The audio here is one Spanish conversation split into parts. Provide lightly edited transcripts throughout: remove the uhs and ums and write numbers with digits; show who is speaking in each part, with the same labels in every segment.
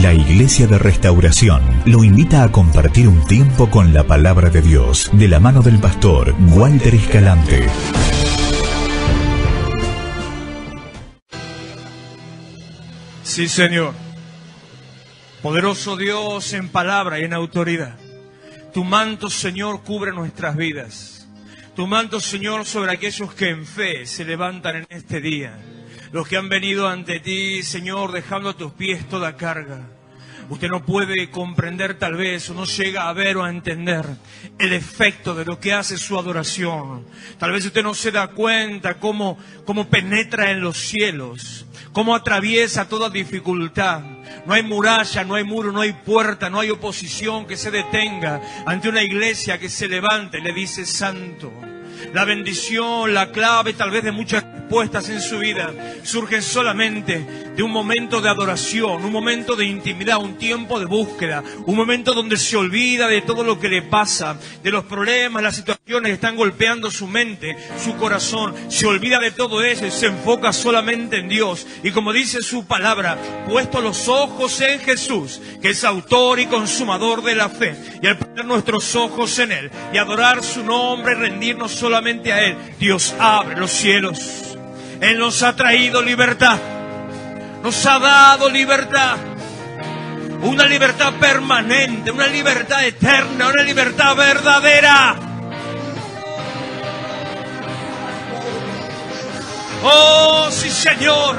Speaker 1: La Iglesia de Restauración lo invita a compartir un tiempo con la Palabra de Dios, de la mano del pastor Walter Escalante.
Speaker 2: Sí, Señor. Poderoso Dios, en palabra y en autoridad. Tu manto, Señor, cubre nuestras vidas. Tu manto, Señor, sobre aquellos que en fe se levantan en este día. Los que han venido ante ti, Señor, dejando a tus pies toda carga. Usted no puede comprender tal vez, o no llega a ver o a entender el efecto de lo que hace su adoración. Tal vez usted no se da cuenta cómo penetra en los cielos, cómo atraviesa toda dificultad. No hay muralla, no hay muro, no hay puerta, no hay oposición que se detenga ante una iglesia que se levante y le dice santo. La bendición, la clave tal vez de muchas respuestas en su vida surgen solamente de un momento de adoración, un momento de intimidad, un tiempo de búsqueda, un momento donde se olvida de todo lo que le pasa, de los problemas, las situaciones que están golpeando su mente, su corazón, se olvida de todo eso y se enfoca solamente en Dios. Y como dice su palabra, puesto los ojos en Jesús, que es autor y consumador de la fe, y al poner nuestros ojos en Él y adorar su nombre, rendirnos solamente a Él, Dios abre los cielos. Él nos ha traído libertad, nos ha dado libertad, una libertad permanente, una libertad eterna, una libertad verdadera. ¡Oh, sí, Señor!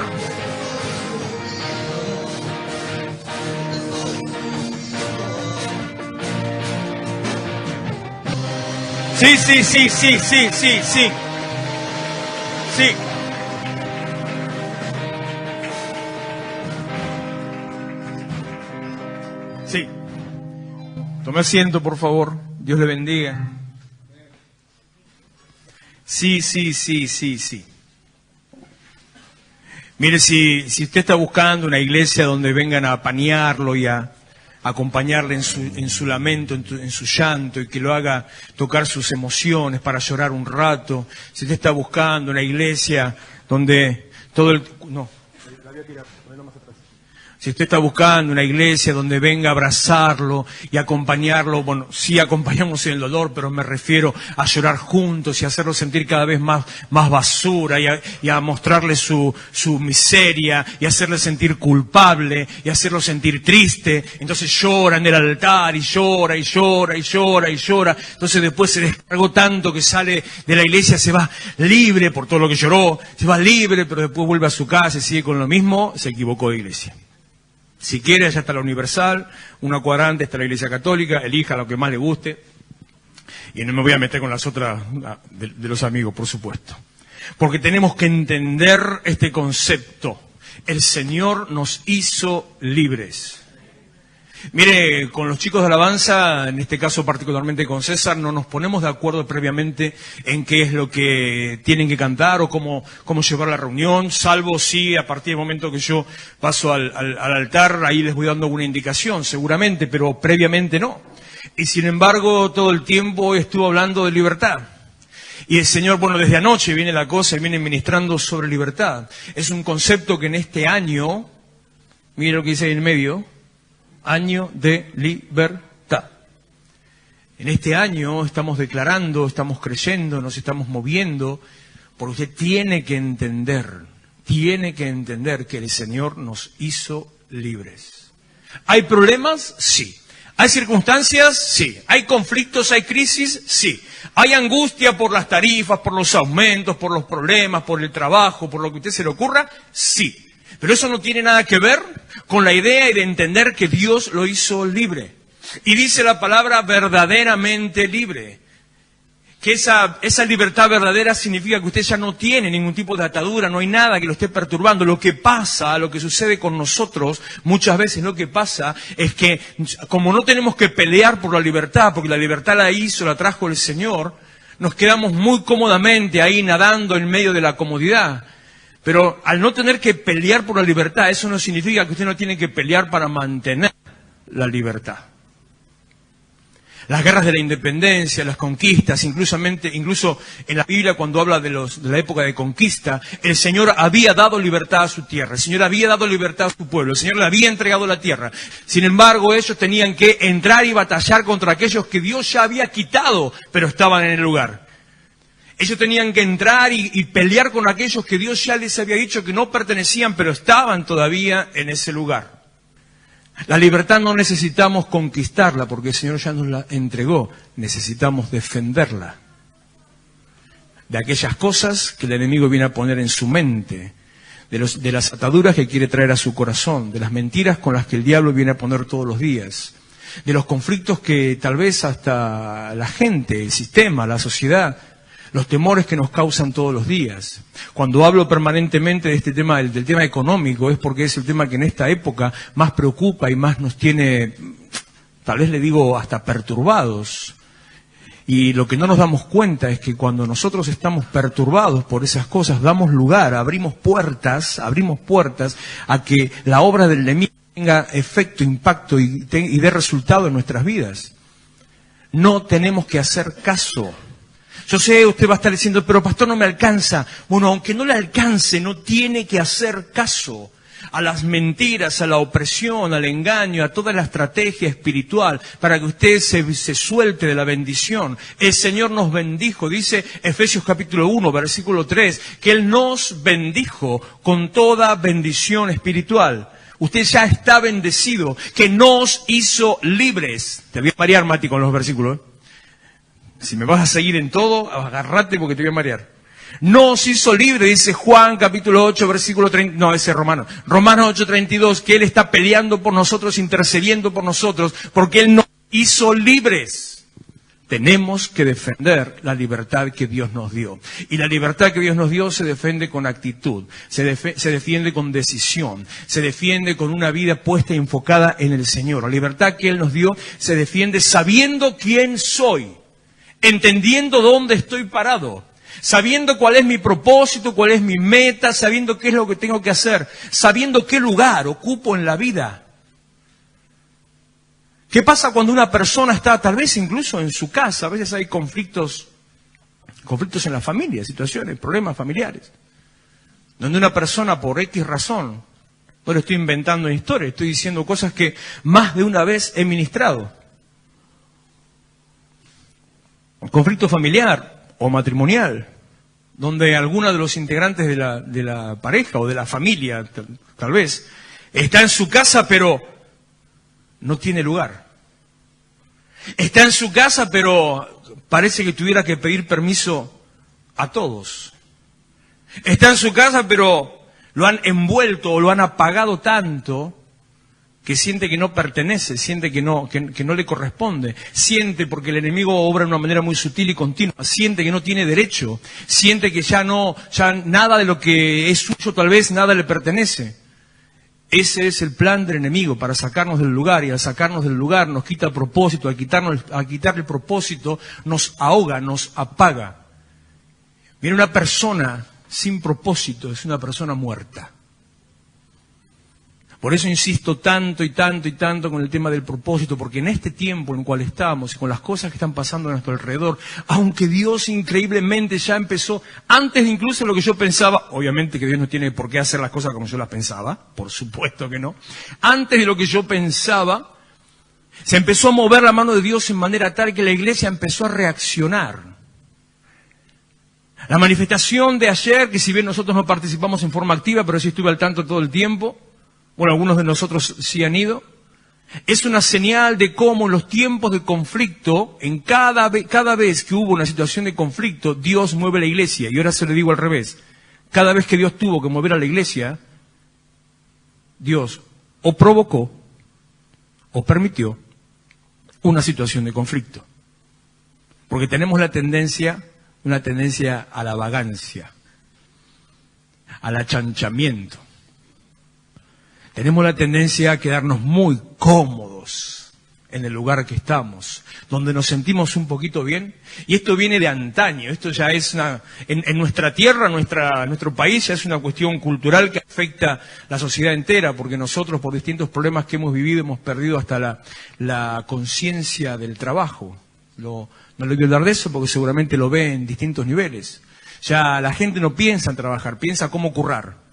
Speaker 2: Sí. Sí. Sí. Tome asiento, por favor. Dios le bendiga. Sí. Mire, si usted está buscando una iglesia donde vengan a apañarlo y a acompañarle en su lamento, en su llanto, y que lo haga tocar sus emociones para llorar un rato, si usted está buscando una iglesia donde todo el... No, la voy a tirar, ponelo más atrás. Si usted está buscando una iglesia donde venga a abrazarlo y acompañarlo, bueno, sí acompañamos en el dolor, pero me refiero a llorar juntos y hacerlo sentir cada vez más basura y a mostrarle su miseria y hacerle sentir culpable y hacerlo sentir triste. Entonces llora en el altar y llora. Entonces después se descargó tanto que sale de la iglesia, se va libre por todo lo que lloró, se va libre, pero después vuelve a su casa y sigue con lo mismo, se equivocó de iglesia. Si quiere, allá está la Universal, una cuadrante está la Iglesia Católica, elija lo que más le guste. Y no me voy a meter con las otras de los amigos, por supuesto. Porque tenemos que entender este concepto. El Señor nos hizo libres. Mire, con los chicos de alabanza, en este caso particularmente con César, no nos ponemos de acuerdo previamente en qué es lo que tienen que cantar o cómo llevar la reunión, salvo si a partir del momento que yo paso al altar, ahí les voy dando alguna indicación, seguramente, pero previamente no. Y sin embargo, todo el tiempo estuvo hablando de libertad. Y el Señor, bueno, desde anoche viene la cosa y viene ministrando sobre libertad. Es un concepto que en este año, mire lo que dice ahí en medio, año de libertad. En este año estamos declarando, estamos creyendo, nos estamos moviendo, porque usted tiene que entender que el Señor nos hizo libres. ¿Hay problemas? Sí. ¿Hay circunstancias? Sí. ¿Hay conflictos? ¿Hay crisis? Sí. ¿Hay angustia por las tarifas, por los aumentos, por los problemas, por el trabajo, por lo que a usted se le ocurra? Sí. Pero eso no tiene nada que ver con la idea de entender que Dios lo hizo libre. Y dice la palabra verdaderamente libre. Que esa libertad verdadera significa que usted ya no tiene ningún tipo de atadura, no hay nada que lo esté perturbando. Lo que pasa, lo que sucede con nosotros, muchas veces lo que pasa es que como no tenemos que pelear por la libertad, porque la libertad la trajo el Señor, nos quedamos muy cómodamente ahí nadando en medio de la comodidad. Pero al no tener que pelear por la libertad, eso no significa que usted no tiene que pelear para mantener la libertad. Las guerras de la independencia, las conquistas, incluso en la Biblia cuando habla de la época de conquista, el Señor había dado libertad a su tierra, el Señor había dado libertad a su pueblo, el Señor le había entregado la tierra. Sin embargo, ellos tenían que entrar y batallar contra aquellos que Dios ya había quitado, pero estaban en el lugar. Ellos tenían que entrar y pelear con aquellos que Dios ya les había dicho que no pertenecían, pero estaban todavía en ese lugar. La libertad no necesitamos conquistarla porque el Señor ya nos la entregó. Necesitamos defenderla de aquellas cosas que el enemigo viene a poner en su mente, de las ataduras que quiere traer a su corazón, de las mentiras con las que el diablo viene a poner todos los días, de los conflictos que tal vez hasta la gente, el sistema, la sociedad, los temores que nos causan todos los días. Cuando hablo permanentemente de este tema, del tema económico, es porque es el tema que en esta época más preocupa y más nos tiene, tal vez le digo, hasta perturbados. Y lo que no nos damos cuenta es que cuando nosotros estamos perturbados por esas cosas, damos lugar, abrimos puertas a que la obra del enemigo tenga efecto, impacto y dé resultado en nuestras vidas. No tenemos que hacer caso. Yo sé, usted va a estar diciendo, pero pastor, no me alcanza. Bueno, aunque no le alcance, no tiene que hacer caso a las mentiras, a la opresión, al engaño, a toda la estrategia espiritual para que usted se suelte de la bendición. El Señor nos bendijo, dice Efesios capítulo 1, versículo 3, que Él nos bendijo con toda bendición espiritual. Usted ya está bendecido, que nos hizo libres. Te voy a marear, Mati, con los versículos, ¿eh? Si me vas a seguir en todo, agárrate porque te voy a marear. Nos hizo libre, dice Juan capítulo 8, versículo 30, no, ese es Romanos 8:32, que Él está peleando por nosotros, intercediendo por nosotros, porque Él nos hizo libres. Tenemos que defender la libertad que Dios nos dio. Y la libertad que Dios nos dio se defiende con actitud, se defiende con decisión, se defiende con una vida puesta y enfocada en el Señor. La libertad que Él nos dio se defiende sabiendo quién soy, entendiendo dónde estoy parado, sabiendo cuál es mi propósito, cuál es mi meta, sabiendo qué es lo que tengo que hacer, sabiendo qué lugar ocupo en la vida. ¿Qué pasa cuando una persona está, tal vez incluso en su casa? A veces hay conflictos en la familia, situaciones, problemas familiares, donde una persona por X razón, no le estoy inventando una historia, estoy diciendo cosas que más de una vez he ministrado. Un conflicto familiar o matrimonial, donde alguno de los integrantes de la pareja o de la familia, tal vez, está en su casa pero no tiene lugar. Está en su casa pero parece que tuviera que pedir permiso a todos. Está en su casa pero lo han envuelto o lo han apagado tanto que siente que no pertenece, siente que no le corresponde, siente, porque el enemigo obra de una manera muy sutil y continua, siente que no tiene derecho, siente que ya nada de lo que es suyo, tal vez nada le pertenece. Ese es el plan del enemigo, para sacarnos del lugar, y al sacarnos del lugar nos quita el propósito, al quitarle el propósito nos ahoga, nos apaga. Viene una persona sin propósito, es una persona muerta. Por eso insisto tanto y tanto y tanto con el tema del propósito, porque en este tiempo en el cual estamos y con las cosas que están pasando a nuestro alrededor, aunque Dios increíblemente ya empezó, antes de incluso lo que yo pensaba, obviamente que Dios no tiene por qué hacer las cosas como yo las pensaba, por supuesto que no, antes de lo que yo pensaba, se empezó a mover la mano de Dios en manera tal que la iglesia empezó a reaccionar. La manifestación de ayer, que si bien nosotros no participamos en forma activa, pero sí estuve al tanto todo el tiempo, bueno, algunos de nosotros sí han ido, es una señal de cómo en los tiempos de conflicto, en cada vez que hubo una situación de conflicto, Dios mueve la iglesia. Y ahora se lo digo al revés. Cada vez que Dios tuvo que mover a la iglesia, Dios o provocó o permitió una situación de conflicto. Porque tenemos una tendencia a la vagancia, al achanchamiento. Tenemos la tendencia a quedarnos muy cómodos en el lugar que estamos, donde nos sentimos un poquito bien. Y esto viene de antaño, esto ya es en nuestra tierra, nuestro país, ya es una cuestión cultural que afecta la sociedad entera, porque nosotros, por distintos problemas que hemos vivido, hemos perdido hasta la conciencia del trabajo. No le quiero hablar de eso porque seguramente lo ve en distintos niveles. Ya la gente no piensa en trabajar, piensa cómo currar.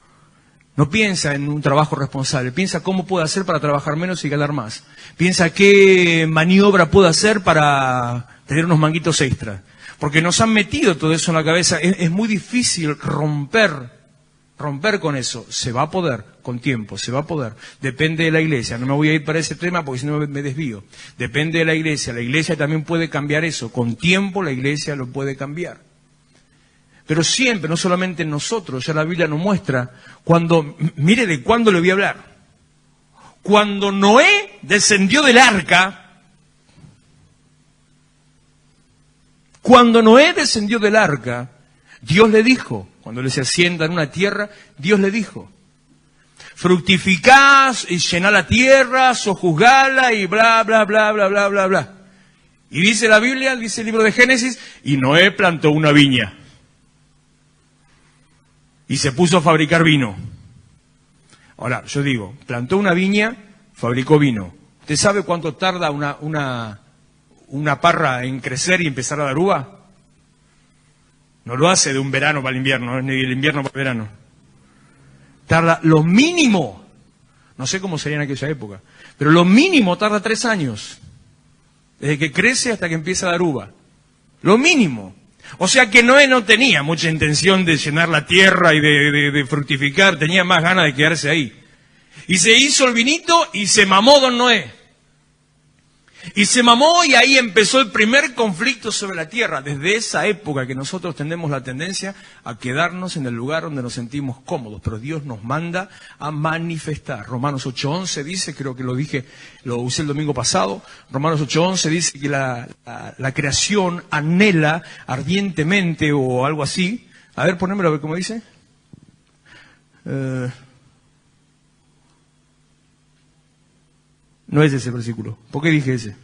Speaker 2: No piensa en un trabajo responsable, piensa cómo puede hacer para trabajar menos y ganar más. Piensa qué maniobra puede hacer para tener unos manguitos extra. Porque nos han metido todo eso en la cabeza. Es muy difícil romper con eso. Se va a poder, con tiempo, se va a poder. Depende de la iglesia. No me voy a ir para ese tema porque si no me desvío. Depende de la iglesia. La iglesia también puede cambiar eso. Con tiempo la iglesia lo puede cambiar. Pero siempre, no solamente nosotros, ya la Biblia nos muestra, mire de cuándo le voy a hablar. Cuando Noé descendió del arca, Dios le dijo, cuando le se asienta en una tierra, Dios le dijo, fructificás y llenad la tierra, sojuzgala y bla, bla, bla, bla, bla, bla, bla. Y dice la Biblia, dice el libro de Génesis, y Noé plantó una viña. Y se puso a fabricar vino. Ahora, yo digo, plantó una viña, fabricó vino. ¿Usted sabe cuánto tarda una parra en crecer y empezar a dar uva? No lo hace de un verano para el invierno, ni del invierno para el verano. Tarda lo mínimo, no sé cómo sería en aquella época, pero lo mínimo tarda 3 años. Desde que crece hasta que empieza a dar uva. Lo mínimo. O sea que Noé no tenía mucha intención de llenar la tierra y de fructificar, tenía más ganas de quedarse ahí. Y se hizo el vinito y se mamó don Noé. Y se mamó y ahí empezó el primer conflicto sobre la tierra. Desde esa época que nosotros tenemos la tendencia a quedarnos en el lugar donde nos sentimos cómodos. Pero Dios nos manda a manifestar. Romanos 8:11 dice, creo que lo usé el domingo pasado. Romanos 8:11 dice que la creación anhela ardientemente o algo así. A ver, ponémelo a ver cómo dice. No es ese versículo. ¿Por qué dije ese?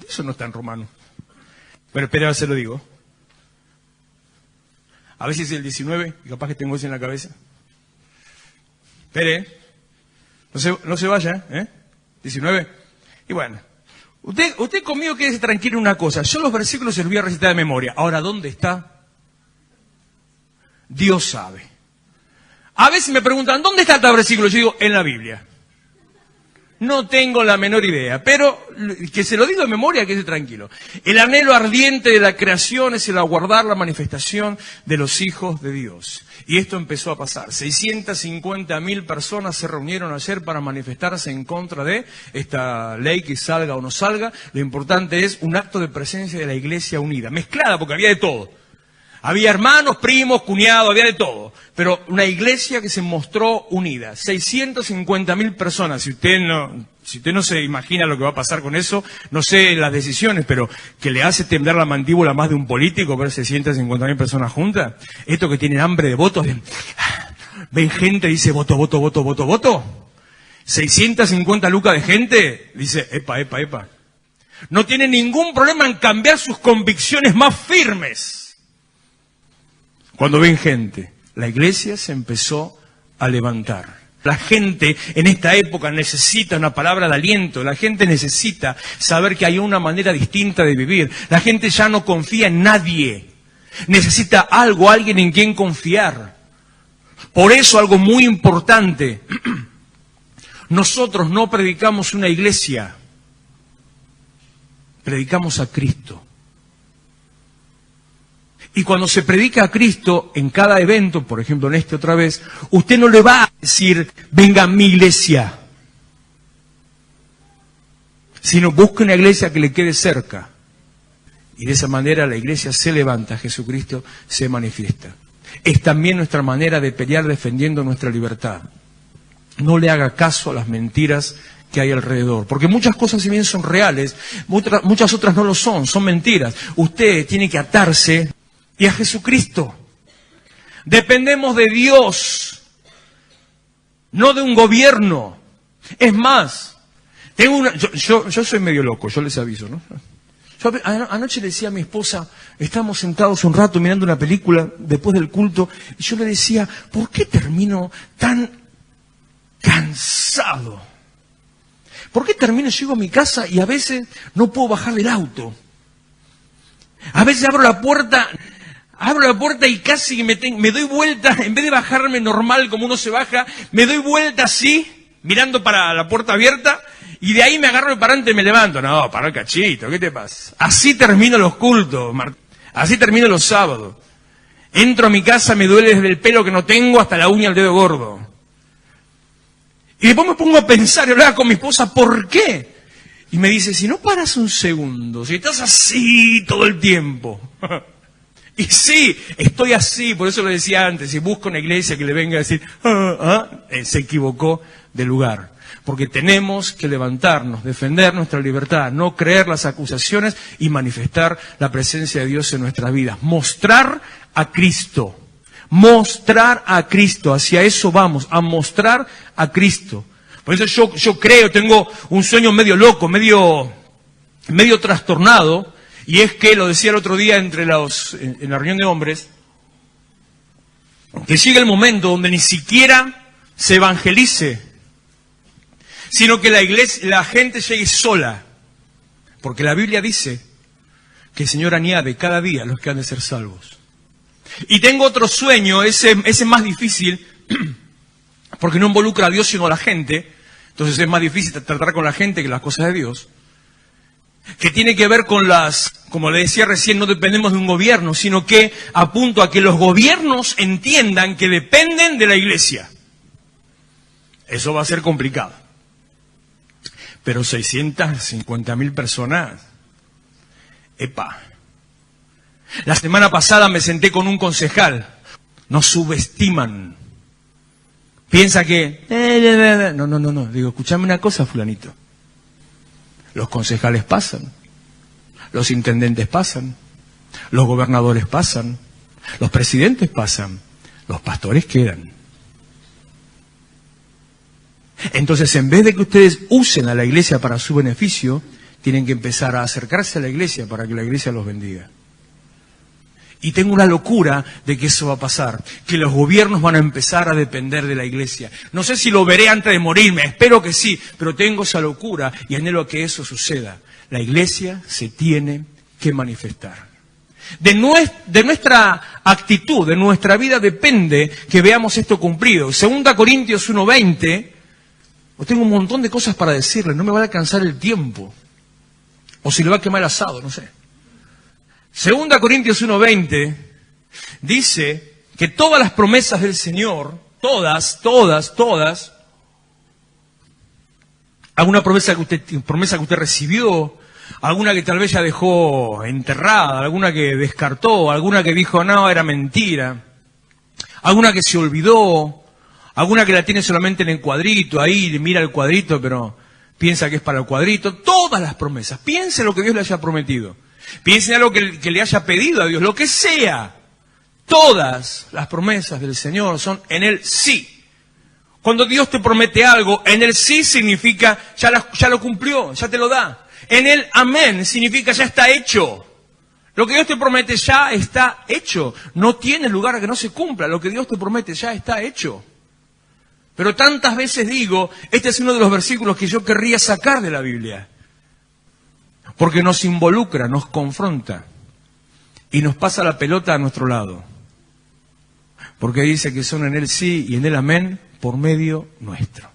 Speaker 2: Eso no está en Romano. Pero espera, se lo digo. A ver si es el 19, y capaz que tengo ese en la cabeza. Espere, no se vaya, ¿eh? 19. Y bueno, usted conmigo quédese tranquilo en una cosa. Yo los versículos se los voy a recitar de memoria. Ahora, ¿dónde está? Dios sabe. A veces me preguntan, ¿dónde está tal versículo? Yo digo, en la Biblia. No tengo la menor idea, pero que se lo digo de memoria, quédese tranquilo. El anhelo ardiente de la creación es el aguardar la manifestación de los hijos de Dios. Y esto empezó a pasar. 650.000 personas se reunieron ayer para manifestarse en contra de esta ley, que salga o no salga. Lo importante es un acto de presencia de la iglesia unida, mezclada, porque había de todo. Había hermanos, primos, cuñados, había de todo. Pero una iglesia que se mostró unida. 650.000 personas. Si usted no se imagina lo que va a pasar con eso, no sé las decisiones, pero que le hace temblar la mandíbula más de un político ver 650.000 personas juntas. Esto que tienen hambre de votos. Ven gente y dice voto, voto, voto, voto, voto. 650 lucas de gente. Dice, epa, epa, epa. No tiene ningún problema en cambiar sus convicciones más firmes. Cuando ven gente, la iglesia se empezó a levantar. La gente en esta época necesita una palabra de aliento. La gente necesita saber que hay una manera distinta de vivir. La gente ya no confía en nadie. Necesita algo, alguien en quien confiar. Por eso algo muy importante. Nosotros no predicamos una iglesia. Predicamos a Cristo. Y cuando se predica a Cristo en cada evento, por ejemplo en este otra vez, usted no le va a decir, venga a mi iglesia, sino busque una iglesia que le quede cerca. Y de esa manera la iglesia se levanta, Jesucristo se manifiesta. Es también nuestra manera de pelear defendiendo nuestra libertad. No le haga caso a las mentiras que hay alrededor, porque muchas cosas si bien son reales, muchas otras no lo son mentiras. Usted tiene que atarse y a Jesucristo. Dependemos de Dios, no de un gobierno. Es más, yo soy medio loco, yo les aviso, ¿no? Yo anoche le decía a mi esposa, estábamos sentados un rato mirando una película después del culto, y yo le decía, ¿por qué termino tan cansado? ¿Por qué llego a mi casa y a veces no puedo bajar del auto? A veces abro la puerta y casi me doy vuelta, en vez de bajarme normal como uno se baja, me doy vuelta así, mirando para la puerta abierta, y de ahí me agarro el parante y me levanto. No, para el cachito, ¿qué te pasa? Así termino los cultos, así termino los sábados. Entro a mi casa, me duele desde el pelo que no tengo hasta la uña del dedo gordo. Y después me pongo a pensar y hablar con mi esposa, ¿por qué? Y me dice, si no paras un segundo, si estás así todo el tiempo. Y sí, estoy así, por eso lo decía antes, si busco una iglesia que le venga a decir, se equivocó de lugar. Porque tenemos que levantarnos, defender nuestra libertad, no creer las acusaciones y manifestar la presencia de Dios en nuestras vidas. Mostrar a Cristo. Mostrar a Cristo. Hacia eso vamos, a mostrar a Cristo. Por eso yo creo, tengo un sueño medio loco, medio trastornado, y es que, lo decía el otro día en la reunión de hombres, que llegue el momento donde ni siquiera se evangelice, sino que la gente llegue sola. Porque la Biblia dice que el Señor añade cada día a los que han de ser salvos. Y tengo otro sueño, ese más difícil, porque no involucra a Dios sino a la gente. Entonces es más difícil tratar con la gente que las cosas de Dios. Que tiene que ver con como le decía recién, no dependemos de un gobierno, sino que apunto a que los gobiernos entiendan que dependen de la iglesia. Eso va a ser complicado. Pero 650.000 personas, ¡epa! La semana pasada me senté con un concejal. Nos subestiman. Piensa que... No. Digo, escuchame una cosa, fulanito. Los concejales pasan. Los intendentes pasan. Los gobernadores pasan. Los presidentes pasan. Los pastores quedan. Entonces, en vez de que ustedes usen a la iglesia para su beneficio, tienen que empezar a acercarse a la iglesia para que la iglesia los bendiga. Y tengo una locura de que eso va a pasar, que los gobiernos van a empezar a depender de la iglesia. No sé si lo veré antes de morirme, espero que sí, pero tengo esa locura y anhelo que eso suceda. La iglesia se tiene que manifestar. De nuestra actitud, de nuestra vida depende que veamos esto cumplido. 2 Corintios 1:20, tengo un montón de cosas para decirles, no me va a alcanzar el tiempo. O si le va a quemar el asado, no sé. 2 Corintios 1:20 dice que todas las promesas del Señor, todas, alguna promesa que usted recibió, alguna que tal vez ya dejó enterrada, alguna que descartó, alguna que dijo no, era mentira, alguna que se olvidó, alguna que la tiene solamente en el cuadrito, ahí mira el cuadrito pero piensa que es para el cuadrito, todas las promesas, piense lo que Dios le haya prometido. Piensen en algo que le haya pedido a Dios, lo que sea. Todas las promesas del Señor son en el sí. Cuando Dios te promete algo, en el sí significa ya lo cumplió, ya te lo da. En el amén significa ya está hecho. Lo que Dios te promete ya está hecho. No tiene lugar a que no se cumpla. Lo que Dios te promete ya está hecho. Pero tantas veces digo, este es uno de los versículos que yo querría sacar de la Biblia. Porque nos involucra, nos confronta y nos pasa la pelota a nuestro lado. Porque dice que son en el sí y en el amén por medio nuestro.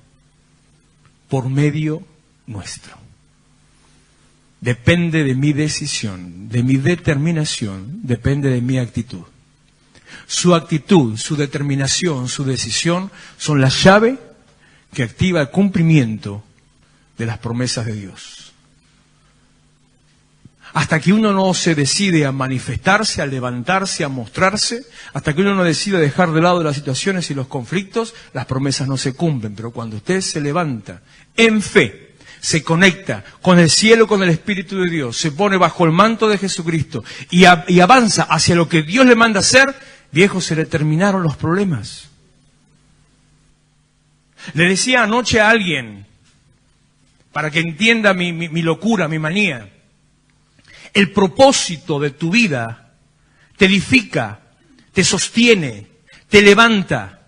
Speaker 2: Por medio nuestro. Depende de mi decisión, de mi determinación, depende de mi actitud. Su actitud, su determinación, su decisión son la llave que activa el cumplimiento de las promesas de Dios. Hasta que uno no se decide a manifestarse, a levantarse, a mostrarse, hasta que uno no decide dejar de lado las situaciones y los conflictos, las promesas no se cumplen. Pero cuando usted se levanta en fe, se conecta con el cielo, con el Espíritu de Dios, se pone bajo el manto de Jesucristo y avanza hacia lo que Dios le manda hacer, viejo, se le terminaron los problemas. Le decía anoche a alguien, para que entienda mi locura, mi manía. El propósito de tu vida te edifica, te sostiene, te levanta.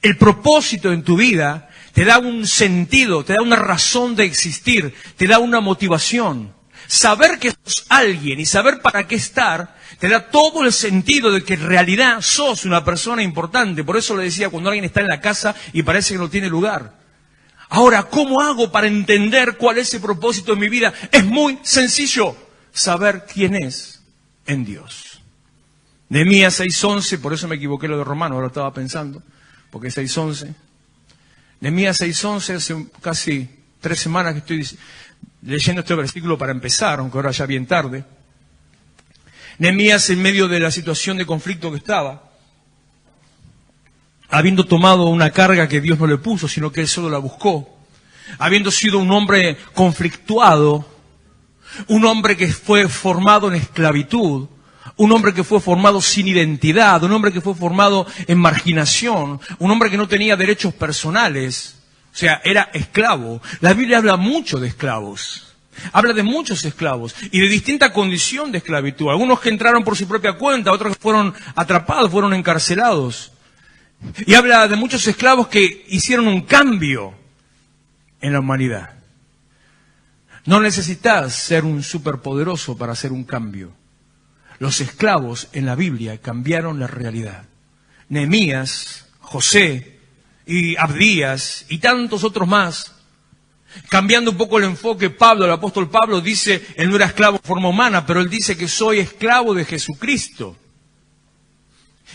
Speaker 2: El propósito en tu vida te da un sentido, te da una razón de existir, te da una motivación. Saber que sos alguien y saber para qué estar te da todo el sentido de que en realidad sos una persona importante. Por eso le decía cuando alguien está en la casa y parece que no tiene lugar. Ahora, ¿cómo hago para entender cuál es el propósito de mi vida? Es muy sencillo. Saber quién es en Dios. Nehemías 6:11, por eso me equivoqué lo de Romano, ahora estaba pensando, porque es 6:11. Nehemías 6:11, hace casi 3 semanas que estoy leyendo este versículo para empezar, aunque ahora ya bien tarde. Nehemías, en medio de la situación de conflicto que estaba, habiendo tomado una carga que Dios no le puso, sino que él solo la buscó, habiendo sido un hombre conflictuado, un hombre que fue formado en esclavitud, un hombre que fue formado sin identidad, un hombre que fue formado en marginación, un hombre que no tenía derechos personales, o sea, era esclavo. La Biblia habla mucho de esclavos, habla de muchos esclavos y de distinta condición de esclavitud. Algunos que entraron por su propia cuenta, otros que fueron atrapados, fueron encarcelados. Y habla de muchos esclavos que hicieron un cambio en la humanidad. No necesitas ser un superpoderoso para hacer un cambio. Los esclavos en la Biblia cambiaron la realidad. Nehemías, José y Abdías y tantos otros más. Cambiando un poco el enfoque, Pablo, el apóstol Pablo dice, él no era esclavo de forma humana, pero él dice que soy esclavo de Jesucristo.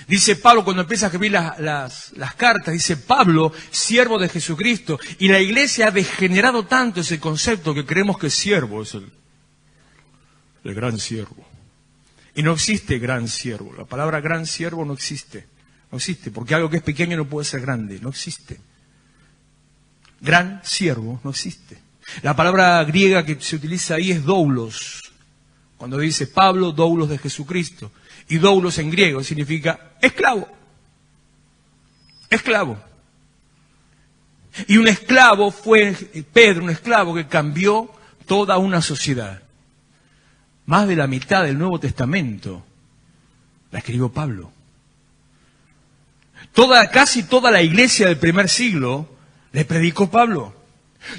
Speaker 2: Dice Pablo, cuando empieza a escribir las cartas, dice Pablo, siervo de Jesucristo. Y la iglesia ha degenerado tanto ese concepto que creemos que siervo es el gran siervo. Y no existe gran siervo. La palabra gran siervo no existe. No existe, porque algo que es pequeño no puede ser grande. No existe. Gran siervo no existe. La palabra griega que se utiliza ahí es doulos. Cuando dice Pablo, doulos de Jesucristo. Y doulos en griego significa esclavo. Esclavo. Y un esclavo fue Pedro, un esclavo que cambió toda una sociedad. Más de la mitad del Nuevo Testamento la escribió Pablo. Casi toda la iglesia del primer siglo le predicó Pablo.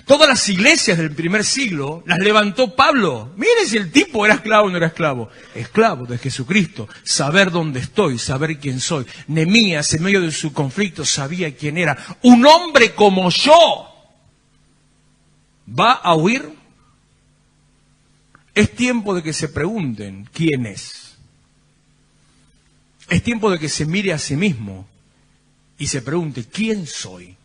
Speaker 2: Todas las iglesias del primer siglo las levantó Pablo. Miren si el tipo era esclavo o no era esclavo. Esclavo de Jesucristo. Saber dónde estoy, saber quién soy. Nehemías, en medio de su conflicto, sabía quién era. Un hombre como yo va a huir. Es tiempo de que se pregunten quién es. Es tiempo de que se mire a sí mismo y se pregunte quién soy.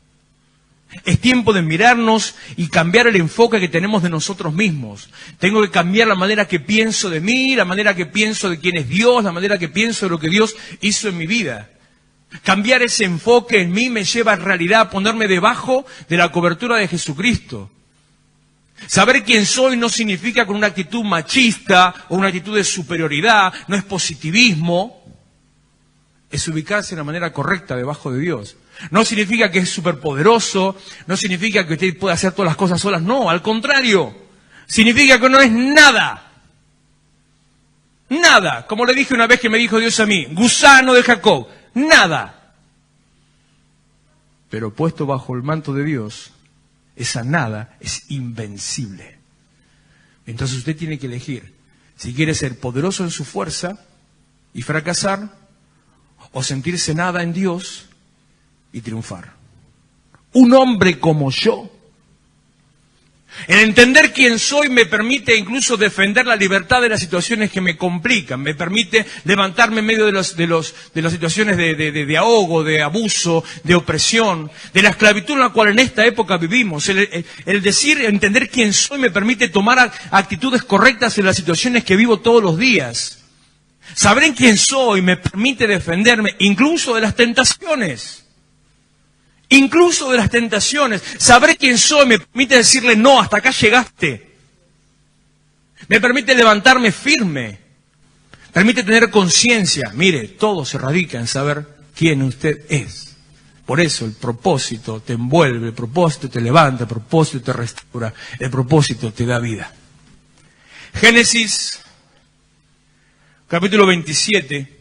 Speaker 2: Es tiempo de mirarnos y cambiar el enfoque que tenemos de nosotros mismos. Tengo que cambiar la manera que pienso de mí, la manera que pienso de quién es Dios, la manera que pienso de lo que Dios hizo en mi vida. Cambiar ese enfoque en mí me lleva en realidad a ponerme debajo de la cobertura de Jesucristo. Saber quién soy no significa con una actitud machista o una actitud de superioridad, no es positivismo. Es ubicarse de la manera correcta debajo de Dios. No significa que es superpoderoso, no significa que usted puede hacer todas las cosas solas, no, al contrario. Significa que no es nada. Nada. Como le dije una vez que me dijo Dios a mí, gusano de Jacob, nada. Pero puesto bajo el manto de Dios, esa nada es invencible. Entonces usted tiene que elegir si quiere ser poderoso en su fuerza y fracasar, o sentirse nada en Dios y triunfar. Un hombre como yo. El entender quién soy me permite incluso defender la libertad de las situaciones que me complican, me permite levantarme en medio de las situaciones de ahogo, de abuso, de opresión, de la esclavitud en la cual en esta época vivimos. El decir, entender quién soy me permite tomar actitudes correctas en las situaciones que vivo todos los días. Saber en quién soy me permite defenderme incluso de las tentaciones. Incluso de las tentaciones. Saber quién soy me permite decirle no, hasta acá llegaste. Me permite levantarme firme. Permite tener conciencia. Mire, todo se radica en saber quién usted es Por eso el propósito te envuelve, el propósito te levanta, el propósito te restaura, el propósito te da vida. Génesis, capítulo 27.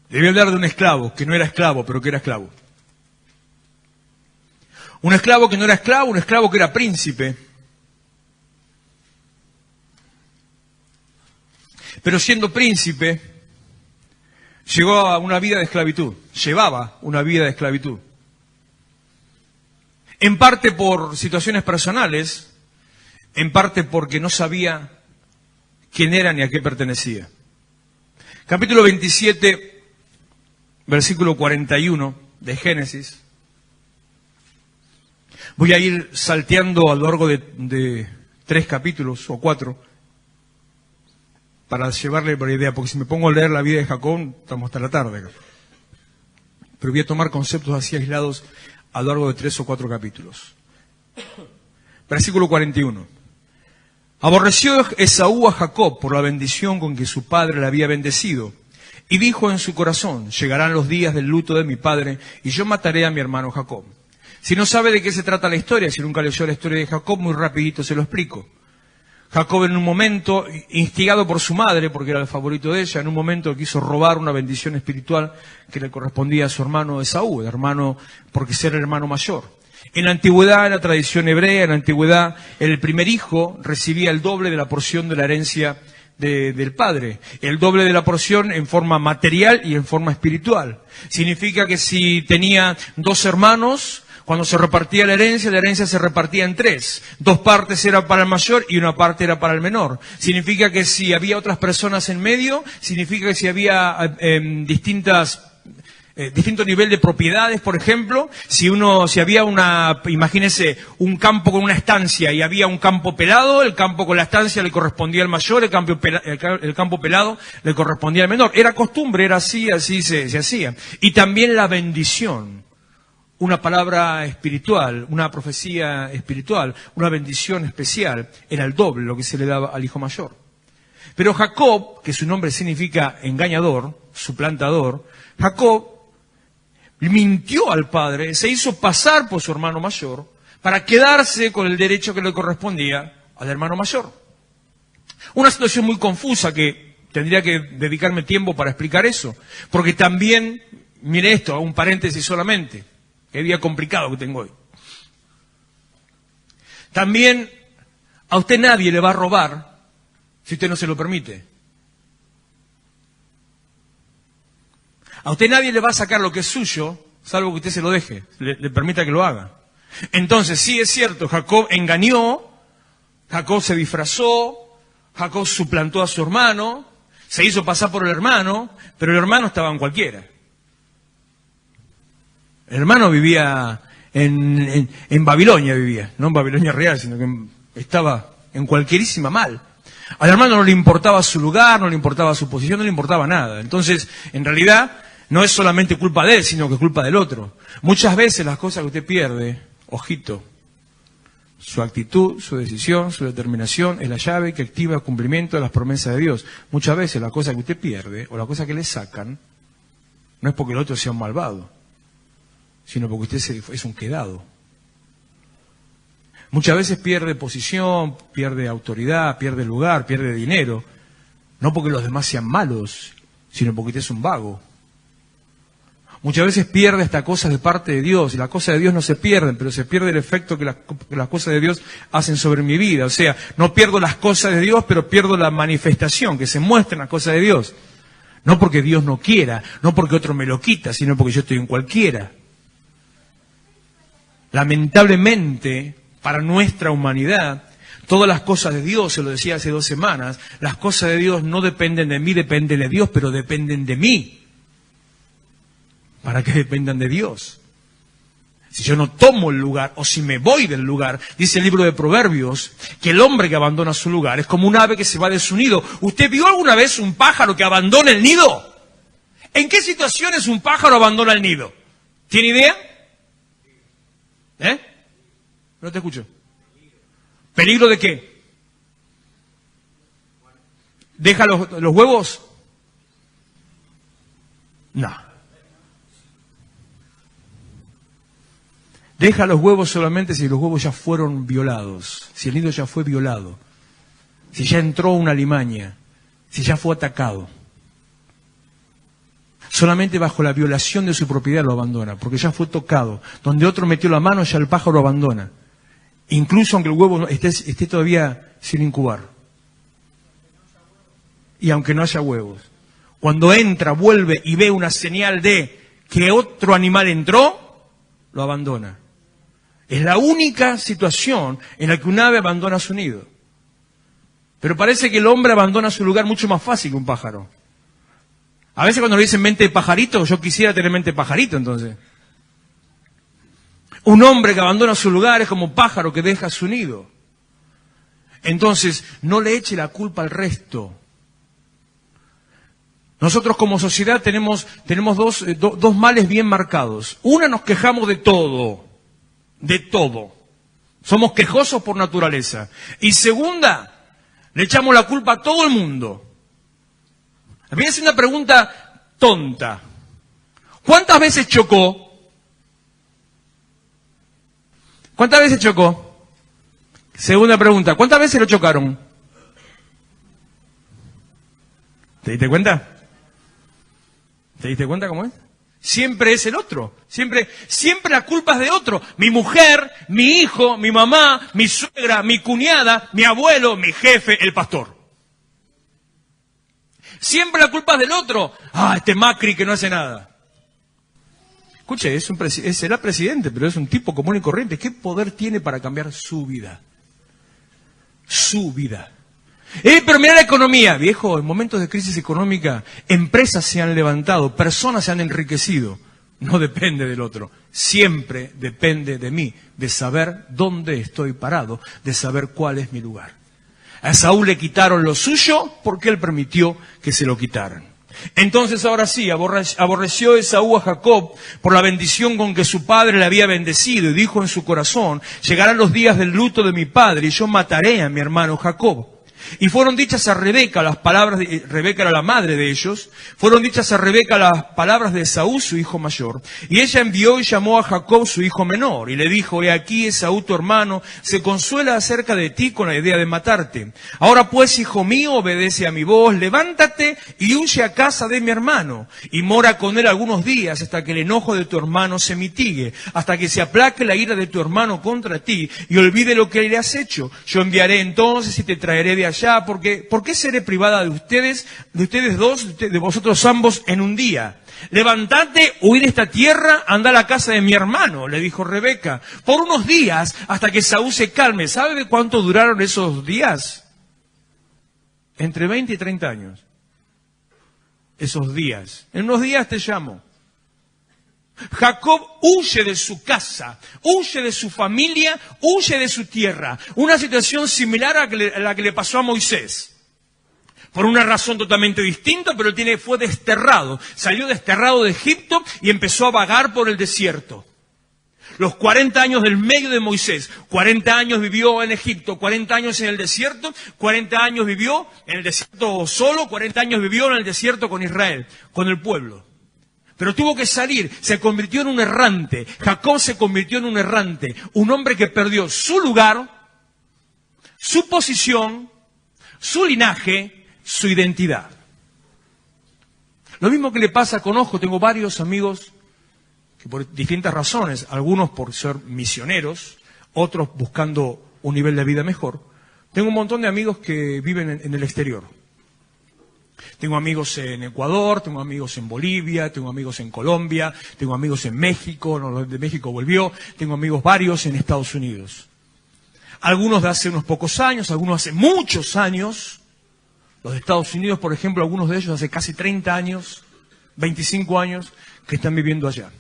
Speaker 2: Le voy a hablar de un esclavo, que no era esclavo, pero que era esclavo. Un esclavo que no era esclavo, un esclavo que era príncipe. Pero siendo príncipe, llegó a una vida de esclavitud. Llevaba una vida de esclavitud. En parte por situaciones personales, en parte porque no sabía quién era ni a qué pertenecía. Capítulo 27, versículo 41 de Génesis. Voy a ir salteando a lo largo de 3 capítulos o 4 para llevarle por idea, porque si me pongo a leer la vida de Jacob, estamos hasta la tarde. Pero voy a tomar conceptos así aislados a lo largo de 3 o 4 capítulos. Versículo 41. Aborreció Esaú a Jacob por la bendición con que su padre le había bendecido. Y dijo en su corazón, llegarán los días del luto de mi padre, y yo mataré a mi hermano Jacob. Si no sabe de qué se trata la historia, si nunca leyó la historia de Jacob, muy rapidito se lo explico. Jacob en un momento, instigado por su madre, porque era el favorito de ella, en un momento quiso robar una bendición espiritual que le correspondía a su hermano Esaú, el hermano, porque ser el hermano mayor. En la antigüedad, en la tradición hebrea, en la antigüedad, el primer hijo recibía el doble de la porción de la herencia del padre, el doble de la porción en forma material y en forma espiritual. Significa que si tenía 2 hermanos, cuando se repartía la herencia se repartía en 3. 2 partes eran para el mayor y una parte era para el menor. Significa que si había otras personas en medio, significa que si había distinto nivel de propiedades, por ejemplo, si había imagínese, un campo con una estancia y había un campo pelado, el campo con la estancia le correspondía al mayor, el campo pelado le correspondía al menor. Era costumbre, era así se hacía. Y también la bendición, una palabra espiritual, una profecía espiritual, una bendición especial, era el doble lo que se le daba al hijo mayor. Pero Jacob, que su nombre significa engañador, suplantador, Jacob mintió al padre, se hizo pasar por su hermano mayor para quedarse con el derecho que le correspondía al hermano mayor. Una situación muy confusa que tendría que dedicarme tiempo para explicar eso, porque también, mire esto, hago un paréntesis solamente, qué día complicado que tengo hoy. También a usted nadie le va a robar si usted no se lo permite. A usted nadie le va a sacar lo que es suyo, salvo que usted se lo deje, le permita que lo haga. Entonces, sí es cierto, Jacob engañó, Jacob se disfrazó, Jacob suplantó a su hermano, se hizo pasar por el hermano, pero el hermano estaba en cualquiera. El hermano vivía en Babilonia, no en Babilonia real, sino que estaba en cualquierísima mal. Al hermano no le importaba su lugar, no le importaba su posición, no le importaba nada. Entonces, en realidad, no es solamente culpa de él, sino que es culpa del otro. Muchas veces las cosas que usted pierde, ojito, su actitud, su decisión, su determinación es la llave que activa el cumplimiento de las promesas de Dios. Muchas veces las cosas que usted pierde o las cosas que le sacan no es porque el otro sea un malvado, sino porque usted es un quedado. Muchas veces pierde posición, pierde autoridad, pierde lugar, pierde dinero, no porque los demás sean malos, sino porque usted es un vago. Muchas veces pierde hasta cosas de parte de Dios, y las cosas de Dios no se pierden, pero se pierde el efecto que las cosas de Dios hacen sobre mi vida. O sea, no pierdo las cosas de Dios, pero pierdo la manifestación, que se muestra en las cosas de Dios. No porque Dios no quiera, no porque otro me lo quita, sino porque yo estoy en cualquiera. Lamentablemente, para nuestra humanidad, todas las cosas de Dios, se lo decía hace 2 semanas, las cosas de Dios no dependen de mí, dependen de Dios, pero dependen de mí. ¿Para qué dependan de Dios? Si yo no tomo el lugar, o si me voy del lugar, dice el libro de Proverbios, que el hombre que abandona su lugar es como un ave que se va de su nido. ¿Usted vio alguna vez un pájaro que abandona el nido? ¿En qué situaciones un pájaro abandona el nido? ¿Tiene idea? No te escucho. ¿Peligro de qué? ¿Deja los huevos? No. Deja los huevos solamente si los huevos ya fueron violados, si el nido ya fue violado, si ya entró una alimaña, si ya fue atacado. Solamente bajo la violación de su propiedad lo abandona, porque ya fue tocado. Donde otro metió la mano, ya el pájaro lo abandona. Incluso aunque el huevo esté todavía sin incubar. Y aunque no haya huevos. Cuando entra, vuelve y ve una señal de que otro animal entró, lo abandona. Es la única situación en la que un ave abandona su nido. Pero parece que el hombre abandona su lugar mucho más fácil que un pájaro. A veces cuando le dicen mente de pajarito, yo quisiera tener mente de pajarito entonces. Un hombre que abandona su lugar es como un pájaro que deja su nido. Entonces, no le eche la culpa al resto. Nosotros como sociedad tenemos dos males bien marcados. Una, nos quejamos de todo. De todo. Somos quejosos por naturaleza. Y segunda, le echamos la culpa a todo el mundo. A mí me hace una pregunta tonta. ¿Cuántas veces chocó? ¿Cuántas veces chocó? Segunda pregunta, ¿cuántas veces lo chocaron? ¿Te diste cuenta? ¿Te diste cuenta cómo es? Siempre es el otro. Siempre la culpa es de otro. Mi mujer, mi hijo, mi mamá, mi suegra, mi cuñada, mi abuelo, mi jefe, el pastor. Siempre la culpa es del otro. Este Macri que no hace nada. Escuche, será presidente, pero es un tipo común y corriente. ¿Qué poder tiene para cambiar su vida? Su vida. Pero mira la economía. Viejo, en momentos de crisis económica, empresas se han levantado, personas se han enriquecido. No depende del otro. Siempre depende de mí, de saber dónde estoy parado, de saber cuál es mi lugar. A Esaú le quitaron lo suyo porque él permitió que se lo quitaran. Entonces ahora sí, aborreció Esaú a Jacob por la bendición con que su padre le había bendecido y dijo en su corazón, llegarán los días del luto de mi padre y yo mataré a mi hermano Jacob. Y fueron dichas a Rebeca las palabras de Rebeca era la madre de ellos, fueron dichas a Rebeca las palabras de Esaú, su hijo mayor. Y ella envió y llamó a Jacob, su hijo menor, y le dijo, he aquí Esaú tu hermano se consuela acerca de ti con la idea de matarte. Ahora pues, hijo mío, obedece a mi voz, levántate y huye a casa de mi hermano, y mora con él algunos días hasta que el enojo de tu hermano se mitigue, hasta que se aplaque la ira de tu hermano contra ti, y olvide lo que le has hecho. Yo enviaré entonces y te traeré de allá, porque ¿por qué seré privada de ustedes dos, de vosotros ambos en un día? Levantate, huid de esta tierra, anda a la casa de mi hermano, le dijo Rebeca, por unos días hasta que Esaú se calme. ¿Sabe de cuánto duraron esos días? Entre 20 y 30 años. Esos días. En unos días te llamo. Jacob huye de su casa, huye de su familia, huye de su tierra. Una situación similar a la que le pasó a Moisés. Por una razón totalmente distinta, pero fue desterrado. Salió desterrado de Egipto y empezó a vagar por el desierto. Los 40 años del medio de Moisés, 40 años vivió en Egipto, 40 años en el desierto, 40 años vivió en el desierto solo, 40 años vivió en el desierto con Israel, con el pueblo. Pero tuvo que salir, se convirtió en un errante. Jacob se convirtió en un errante, un hombre que perdió su lugar, su posición, su linaje, su identidad. Lo mismo que le pasa con Ojo. Tengo varios amigos que por distintas razones, algunos por ser misioneros, otros buscando un nivel de vida mejor. Tengo un montón de amigos que viven en el exterior. Tengo amigos en Ecuador, tengo amigos en Bolivia, tengo amigos en Colombia, tengo amigos en México, no, de México volvió, tengo amigos varios en Estados Unidos. Algunos de hace unos pocos años, algunos hace muchos años. Los de Estados Unidos, por ejemplo, algunos de ellos hace casi 30 años, 25 años, que están viviendo allá.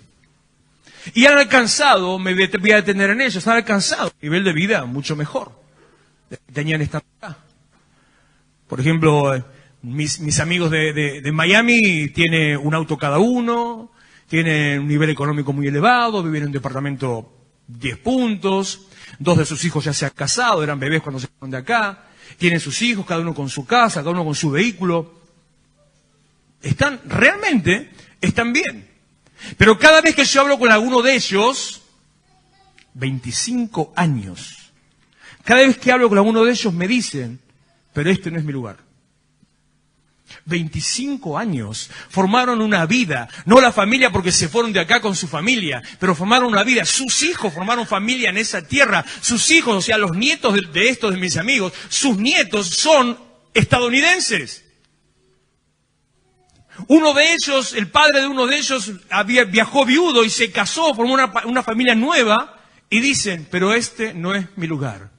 Speaker 2: Y han alcanzado, me voy a detener en ellos, han alcanzado un nivel de vida mucho mejor. Tenían esta acá. Por ejemplo, mis amigos de Miami tienen un auto cada uno, tienen un nivel económico muy elevado, viven en un departamento 10 puntos, 2 de sus hijos ya se han casado, eran bebés cuando se fueron de acá, tienen sus hijos, cada uno con su casa, cada uno con su vehículo. Realmente están bien. Pero cada vez que yo hablo con alguno de ellos, 25 años. Cada vez que hablo con alguno de ellos me dicen, pero este no es mi lugar. 25 años, formaron una vida, no la familia porque se fueron de acá con su familia, pero formaron una vida, sus hijos formaron familia en esa tierra, sus hijos, o sea, los nietos de estos de mis amigos, sus nietos son estadounidenses. Uno de ellos, el padre de uno de ellos viajó viudo y se casó, formó una familia nueva y dicen, pero este no es mi lugar.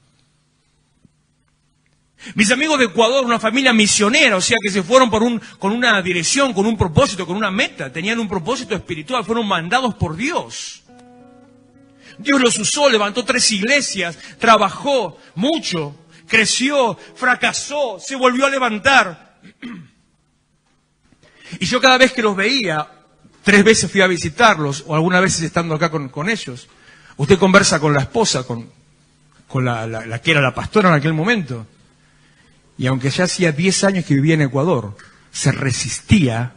Speaker 2: Mis amigos de Ecuador, una familia misionera, o sea que se fueron con una dirección, con un propósito, con una meta, tenían un propósito espiritual, fueron mandados por Dios. Dios los usó, levantó 3 iglesias, trabajó mucho, creció, fracasó, se volvió a levantar. Y yo cada vez que los veía, 3 veces fui a visitarlos, o algunas veces estando acá con ellos, usted conversa con la esposa, con la que era la pastora en aquel momento. Y aunque ya hacía 10 años que vivía en Ecuador, se resistía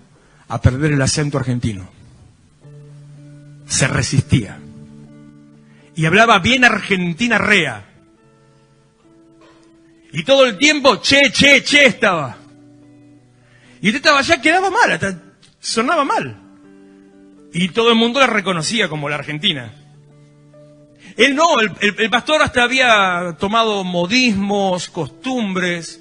Speaker 2: a perder el acento argentino. Se resistía. Y hablaba bien argentina rea. Y todo el tiempo, che estaba. Y usted estaba allá, quedaba mal, hasta sonaba mal. Y todo el mundo la reconocía como la argentina. Él no, el pastor hasta había tomado modismos, costumbres,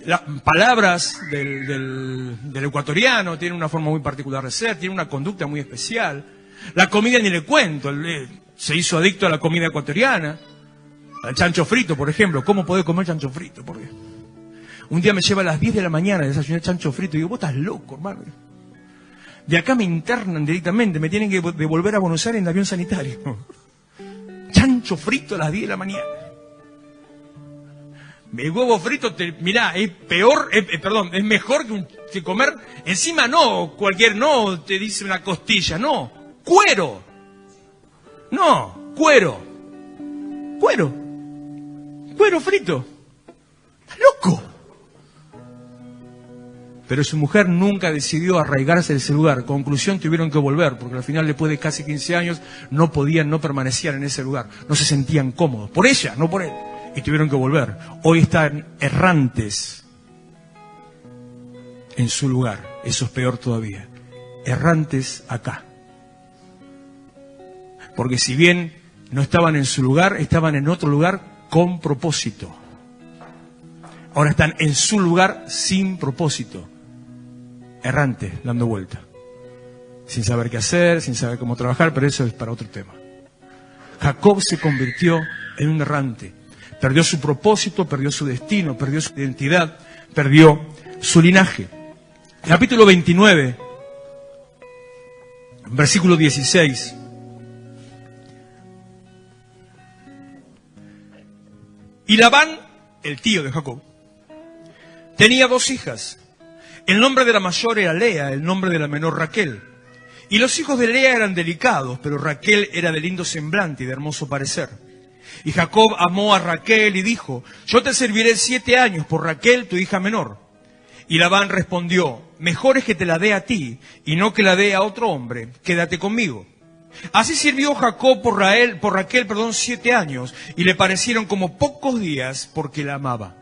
Speaker 2: las palabras del ecuatoriano, tiene una forma muy particular de ser, tiene una conducta muy especial. La comida ni le cuento, se hizo adicto a la comida ecuatoriana, al chancho frito, por ejemplo. ¿Cómo podés comer chancho frito? Porque un día me lleva a las 10 de la mañana a desayunar chancho frito y digo, vos estás loco, hermano. De acá me internan directamente, me tienen que devolver a Buenos Aires en el avión sanitario. Chancho frito a las 10 de la mañana. El huevo frito, mirá, es peor, es mejor que comer, encima no te dice una costilla, no, cuero. No, cuero frito. ¿Estás loco? Pero su mujer nunca decidió arraigarse de ese lugar. Conclusión, tuvieron que volver, porque al final, después de casi 15 años, no permanecían en ese lugar. No se sentían cómodos. Por ella, no por él. Y tuvieron que volver. Hoy están errantes en su lugar. Eso es peor todavía. Errantes acá. Porque si bien no estaban en su lugar, estaban en otro lugar con propósito. Ahora están en su lugar sin propósito. Errantes, dando vuelta. Sin saber qué hacer, sin saber cómo trabajar, pero eso es para otro tema. Jacob se convirtió en un errante. Perdió su propósito, perdió su destino, perdió su identidad, perdió su linaje. Capítulo 29, versículo 16. Y Labán, el tío de Jacob, tenía 2 hijas. El nombre de la mayor era Lea, el nombre de la menor Raquel. Y los hijos de Lea eran delicados, pero Raquel era de lindo semblante y de hermoso parecer. Y Jacob amó a Raquel y dijo, yo te serviré 7 años por Raquel, tu hija menor. Y Labán respondió, mejor es que te la dé a ti y no que la dé a otro hombre, quédate conmigo. Así sirvió Jacob por Raquel, 7 años, y le parecieron como pocos días porque la amaba.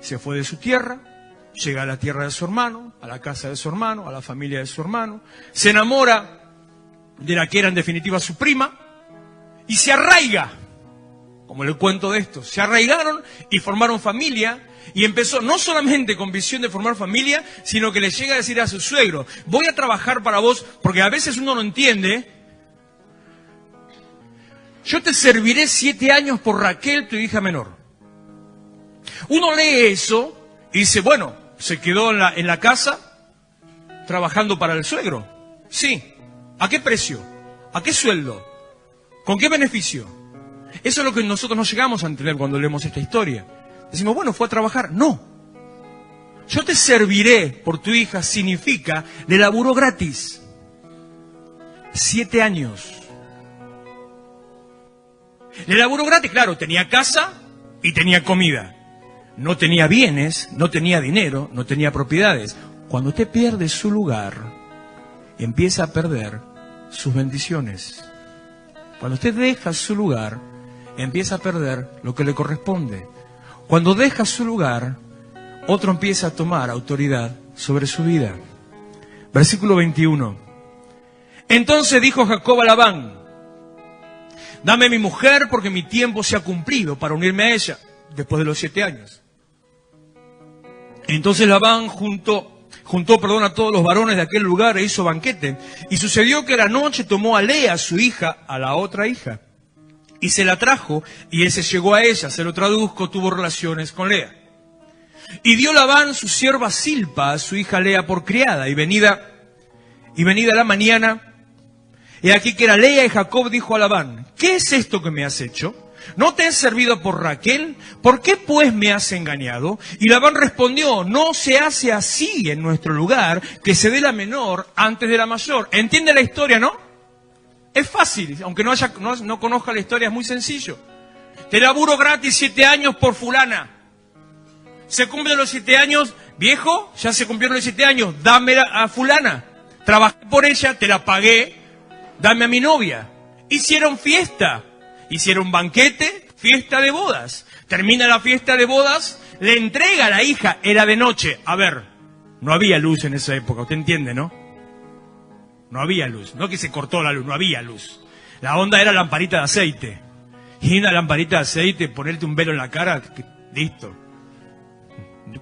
Speaker 2: Se fue de su tierra, llega a la tierra de su hermano, a la casa de su hermano, a la familia de su hermano, se enamora de la que era en definitiva su prima, y se arraiga, como le cuento de esto, se arraigaron y formaron familia, y empezó no solamente con visión de formar familia, sino que le llega a decir a su suegro, voy a trabajar para vos, porque a veces uno no entiende, yo te serviré 7 años por Raquel, tu hija menor. Uno lee eso y dice, bueno, se quedó en la casa trabajando para el suegro. Sí. ¿A qué precio? ¿A qué sueldo? ¿Con qué beneficio? Eso es lo que nosotros no llegamos a entender cuando leemos esta historia. Decimos, bueno, fue a trabajar. No. Yo te serviré por tu hija significa, le laburó gratis. 7 años. Le laburó gratis, claro, tenía casa y tenía comida. No tenía bienes, no tenía dinero, no tenía propiedades. Cuando usted pierde su lugar, empieza a perder sus bendiciones. Cuando usted deja su lugar, empieza a perder lo que le corresponde. Cuando deja su lugar, otro empieza a tomar autoridad sobre su vida. Versículo 21. Entonces dijo Jacob a Labán: dame mi mujer porque mi tiempo se ha cumplido para unirme a ella, después de los 7 años. Entonces Labán juntó a todos los varones de aquel lugar e hizo banquete. Y sucedió que a la noche tomó a Lea, su hija, a la otra hija, y se la trajo, y él se llegó a ella, se lo traduzco, tuvo relaciones con Lea. Y dio Labán su sierva Silpa a su hija Lea por criada, y venida la mañana, he aquí que era Lea, y Jacob dijo a Labán: ¿qué es esto que me has hecho? ¿No te he servido por Raquel? ¿Por qué pues me has engañado? Y Labán respondió: no se hace así en nuestro lugar, que se dé la menor antes de la mayor. ¿Entiende la historia, no? Es fácil, aunque no conozca la historia, es muy sencillo. Te laburo gratis 7 años por fulana. Se cumplen los 7 años, viejo, ya se cumplieron los 7 años, dámela a fulana. Trabajé por ella, te la pagué, dame a mi novia. Hicieron fiesta. Hicieron banquete, fiesta de bodas. Termina la fiesta de bodas, le entrega a la hija, era de noche. A ver, no había luz en esa época, usted entiende, ¿no? No había luz, no que se cortó la luz, no había luz. La onda era lamparita de aceite. Y una lamparita de aceite, ponerte un velo en la cara, listo.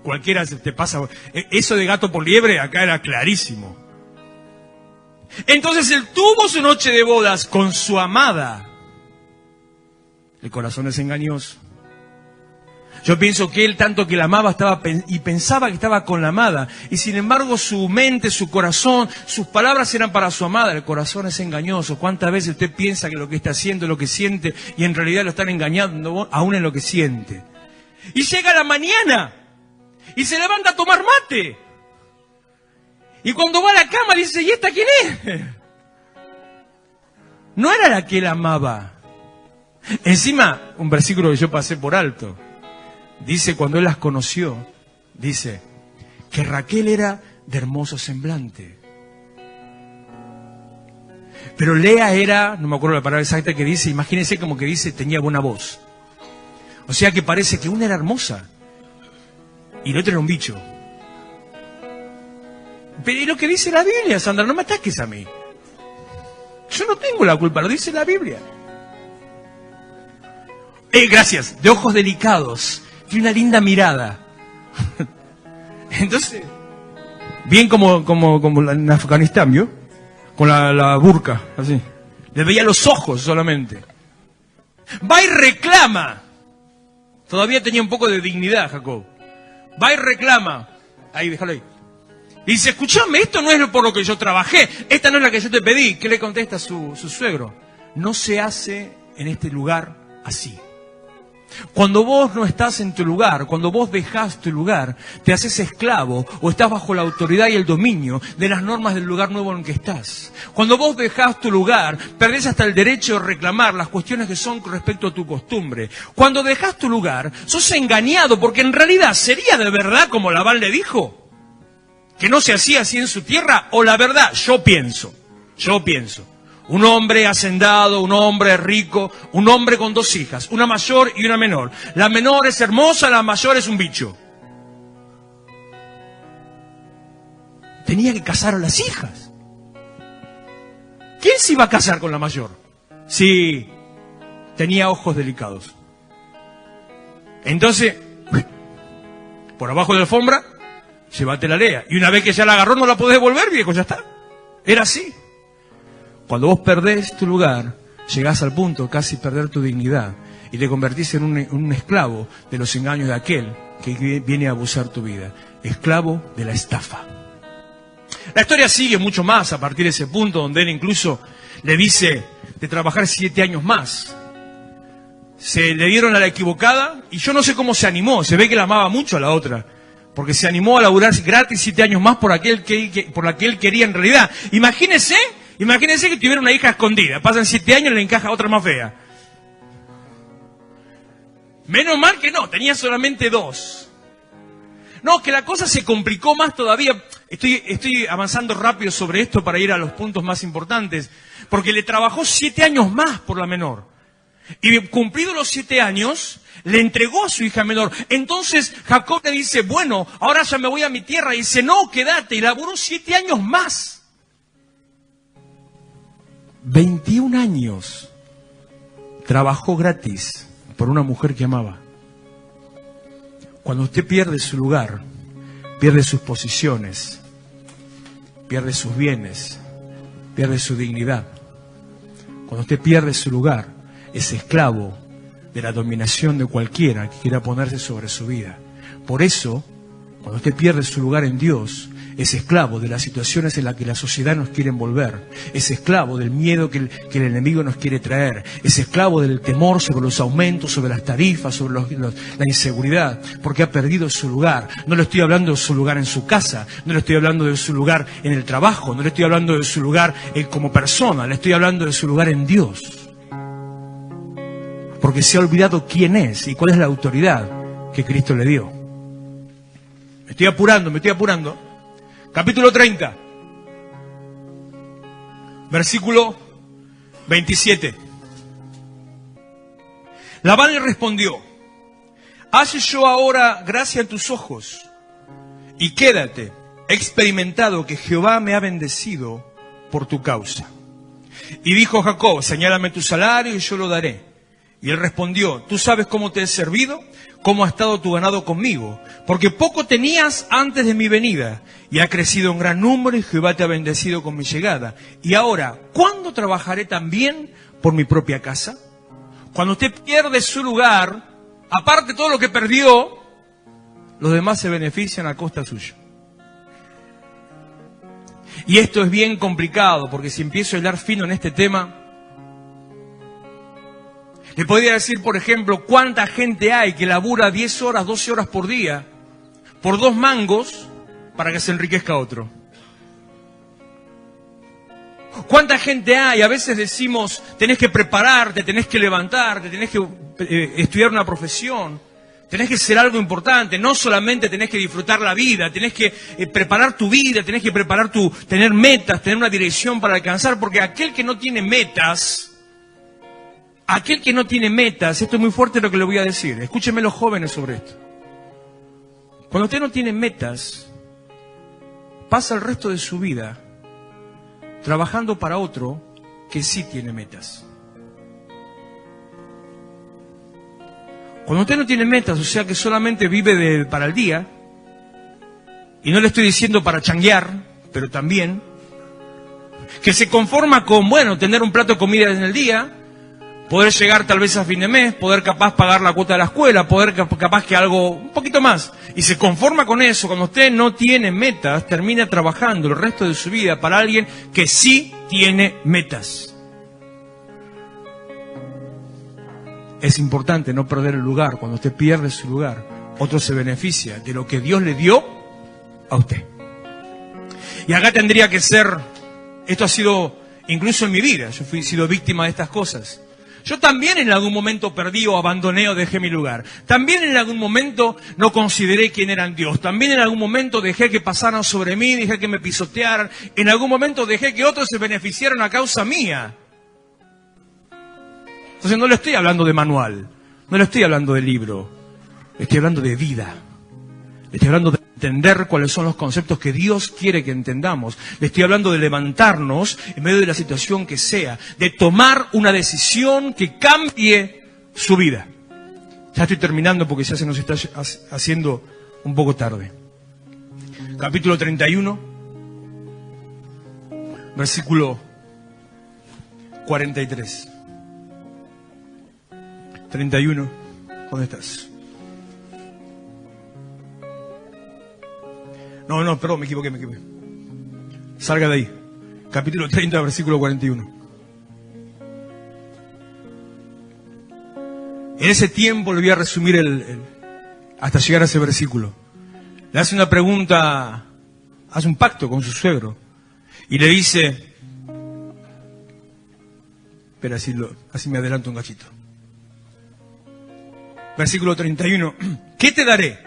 Speaker 2: Cualquiera te pasa. Eso de gato por liebre acá era clarísimo. Entonces él tuvo su noche de bodas con su amada. El corazón es engañoso. Yo pienso que él, tanto que la amaba, y pensaba que estaba con la amada. Y sin embargo su mente, su corazón, sus palabras eran para su amada. El corazón es engañoso. ¿Cuántas veces usted piensa que lo que está haciendo es lo que siente y en realidad lo están engañando aún en lo que siente? Y llega la mañana y se levanta a tomar mate. Y cuando va a la cama dice: ¿y esta quién es? No era la que él amaba. Encima, un versículo que yo pasé por alto. Dice, cuando él las conoció, dice que Raquel era de hermoso semblante. Pero Lea era, no me acuerdo la palabra exacta que dice, imagínense como que dice, tenía buena voz. O sea que parece que una era hermosa y la otra era un bicho. Pero es lo que dice la Biblia, Sandra, no me ataques a mí. Yo no tengo la culpa, lo dice la Biblia. Gracias, de ojos delicados, tiene una linda mirada. Entonces, bien como en Afganistán, ¿vio? Con la burka, así. Le veía los ojos solamente. Va y reclama. Todavía tenía un poco de dignidad, Jacob. Va y reclama. Ahí, déjalo ahí. Y dice: escúchame, esto no es por lo que yo trabajé. Esta no es la que yo te pedí. ¿Qué le contesta su suegro? No se hace en este lugar así. Cuando vos no estás en tu lugar, cuando vos dejás tu lugar, te haces esclavo o estás bajo la autoridad y el dominio de las normas del lugar nuevo en que estás. Cuando vos dejás tu lugar, perdés hasta el derecho de reclamar las cuestiones que son con respecto a tu costumbre. Cuando dejás tu lugar, sos engañado porque en realidad sería de verdad como Labán le dijo, que no se hacía así en su tierra, o la verdad, yo pienso. Un hombre hacendado, un hombre rico, un hombre con 2 hijas, una mayor y una menor. La menor es hermosa, la mayor es un bicho. Tenía que casar a las hijas. ¿Quién se iba a casar con la mayor? Sí, tenía ojos delicados. Entonces, por abajo de la alfombra, llévate la Lea. Y una vez que ya la agarró, no la podés devolver, viejo, ya está. Era así. Cuando vos perdés tu lugar, llegás al punto casi perder tu dignidad y te convertís en un esclavo de los engaños de aquel que viene a abusar tu vida. Esclavo de la estafa. La historia sigue mucho más a partir de ese punto donde él incluso le dice de trabajar 7 años más. Se le dieron a la equivocada y yo no sé cómo se animó. Se ve que la amaba mucho a la otra. Porque se animó a laburar gratis 7 años más por la que él quería en realidad. Imagínense que tuviera una hija escondida. Pasan 7 años y le encaja otra más fea. Menos mal que no, tenía solamente 2. No, que la cosa se complicó más todavía. Estoy avanzando rápido sobre esto para ir a los puntos más importantes. Porque le trabajó 7 años más por la menor. Y cumplidos los 7 años, le entregó a su hija menor. Entonces Jacob le dice, bueno, ahora ya me voy a mi tierra. Y dice, no, quédate. Y laboró 7 años más. 21 años trabajó gratis por una mujer que amaba. Cuando usted pierde su lugar, pierde sus posiciones, pierde sus bienes, pierde su dignidad. Cuando usted pierde su lugar, es esclavo de la dominación de cualquiera que quiera ponerse sobre su vida. Por eso, cuando usted pierde su lugar en Dios, es esclavo de las situaciones en las que la sociedad nos quiere envolver, es esclavo del miedo que el enemigo nos quiere traer, es esclavo del temor sobre los aumentos, sobre las tarifas, sobre la inseguridad, porque ha perdido su lugar. No le estoy hablando de su lugar en su casa, no le estoy hablando de su lugar en el trabajo, no le estoy hablando de su lugar como persona, le estoy hablando de su lugar en Dios. Porque se ha olvidado quién es y cuál es la autoridad que Cristo le dio. Me estoy apurando. Capítulo 30, versículo 27. Labán le respondió, hace yo ahora gracia en tus ojos, y quédate, he experimentado que Jehová me ha bendecido por tu causa. Y dijo Jacob, señálame tu salario y yo lo daré. Y él respondió, tú sabes cómo te he servido, cómo ha estado tu ganado conmigo, porque poco tenías antes de mi venida, y ha crecido en gran número, y Jehová te ha bendecido con mi llegada. Y ahora, ¿cuándo trabajaré también por mi propia casa? Cuando usted pierde su lugar, aparte de todo lo que perdió, los demás se benefician a costa suya. Y esto es bien complicado, porque si empiezo a hilar fino en este tema, le podría decir, por ejemplo, cuánta gente hay que labura 10 horas, 12 horas por día, por 2 mangos, para que se enriquezca otro. ¿Cuánta gente hay? A veces decimos, tenés que prepararte, tenés que levantarte, tenés que estudiar una profesión, tenés que ser algo importante, no solamente tenés que disfrutar la vida, tenés que preparar tu vida, tenés que preparar tener metas, tener una dirección para alcanzar, porque aquel que no tiene metas, esto es muy fuerte lo que le voy a decir, escúchenme los jóvenes sobre esto. Cuando usted no tiene metas, pasa el resto de su vida trabajando para otro que sí tiene metas. Cuando usted no tiene metas, o sea que solamente vive para el día, y no le estoy diciendo para changuear, pero también, que se conforma con, tener un plato de comida en el día, poder llegar tal vez a fin de mes, poder capaz pagar la cuota de la escuela, poder capaz que algo, un poquito más. Y se conforma con eso. Cuando usted no tiene metas, termina trabajando el resto de su vida para alguien que sí tiene metas. Es importante no perder el lugar. Cuando usted pierde su lugar, otro se beneficia de lo que Dios le dio a usted. Y acá tendría que ser, esto ha sido incluso en mi vida, yo he sido víctima de estas cosas. Yo también en algún momento perdí o abandoné o dejé mi lugar. También en algún momento no consideré quién era Dios. También en algún momento dejé que pasaran sobre mí, dejé que me pisotearan. En algún momento dejé que otros se beneficiaran a causa mía. Entonces no le estoy hablando de manual, no le estoy hablando de libro, le estoy hablando de vida. Le estoy hablando de entender cuáles son los conceptos que Dios quiere que entendamos. Le estoy hablando de levantarnos en medio de la situación que sea, de tomar una decisión que cambie su vida. Ya estoy terminando porque ya se nos está haciendo un poco tarde. Capítulo 31, versículo 43. 31, ¿dónde estás? No, perdón, me equivoqué. Salga de ahí. Capítulo 30, versículo 41. En ese tiempo le voy a resumir hasta llegar a ese versículo. Le hace una pregunta, hace un pacto con su suegro. Y le dice, espera, así me adelanto un cachito. Versículo 31. ¿Qué te daré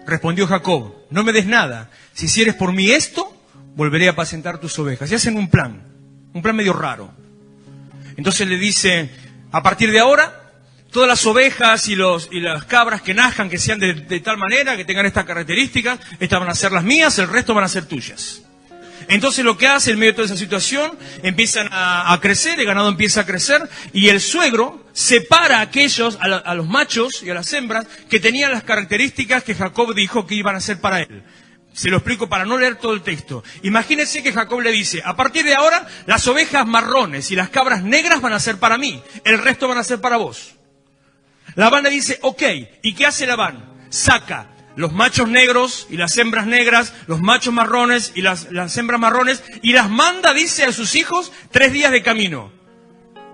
Speaker 2: Respondió Jacob, no me des nada. Si hicieres por mí esto, volveré a apacentar tus ovejas. Y hacen un plan medio raro. Entonces le dice, a partir de ahora, todas las ovejas y las cabras que nazcan, que sean de tal manera, que tengan estas características, estas van a ser las mías, el resto van a ser tuyas. Entonces lo que hace en medio de toda esa situación, empiezan a crecer, el ganado empieza a crecer, y el suegro separa a aquellos, a los machos y a las hembras, que tenían las características que Jacob dijo que iban a ser para él. Se lo explico para no leer todo el texto. Imagínense que Jacob le dice, a partir de ahora, las ovejas marrones y las cabras negras van a ser para mí, el resto van a ser para vos. Labán le dice, ok, ¿y qué hace Labán? Saca los machos negros y las hembras negras, los machos marrones y las hembras marrones, y las manda, dice a sus hijos, 3 días de camino.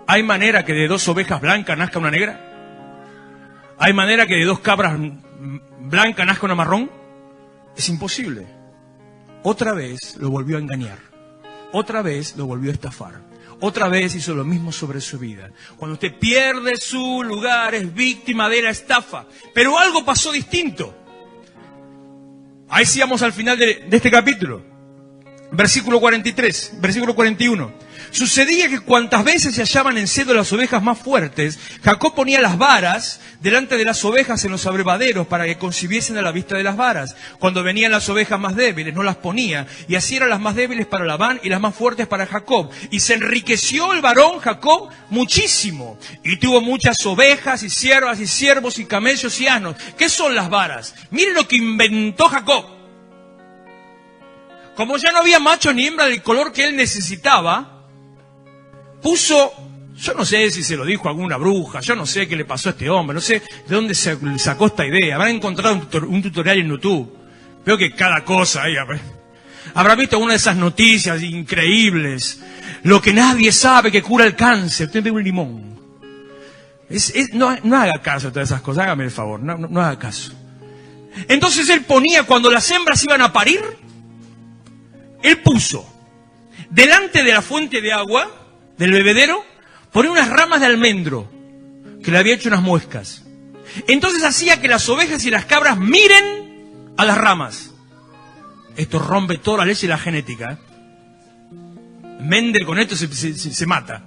Speaker 2: ¿Hay manera que de 2 ovejas blancas nazca una negra? ¿Hay manera que de 2 cabras blancas nazca una marrón? Es imposible. Otra vez lo volvió a engañar. Otra vez lo volvió a estafar. Otra vez hizo lo mismo sobre su vida. Cuando usted pierde su lugar, es víctima de la estafa. Pero algo pasó distinto. Ahí sí vamos al final de este capítulo. Versículo 43, versículo 41. Sucedía que cuantas veces se hallaban en cedo las ovejas más fuertes, Jacob ponía las varas delante de las ovejas en los abrevaderos para que concibiesen a la vista de las varas. Cuando venían las ovejas más débiles, no las ponía, y así eran las más débiles para Labán y las más fuertes para Jacob. Y se enriqueció el varón Jacob muchísimo, y tuvo muchas ovejas y siervas y siervos y camellos y asnos. ¿Qué son las varas? Miren lo que inventó Jacob. Como ya no había macho ni hembra del color que él necesitaba, puso, yo no sé si se lo dijo a alguna bruja, yo no sé qué le pasó a este hombre, no sé de dónde se sacó esta idea. Habrán encontrado un tutorial en YouTube. Veo que cada cosa ahí, habrá visto una de esas noticias increíbles. Lo que nadie sabe que cura el cáncer. Usted ve un limón. No haga caso a todas esas cosas, hágame el favor, no haga caso. Entonces él ponía, cuando las hembras iban a parir, él puso delante de la fuente de agua del bebedero, ponía unas ramas de almendro que le había hecho unas muescas. Entonces hacía que las ovejas y las cabras miren a las ramas. Esto rompe toda la ley de la genética. Mendel con esto se mata.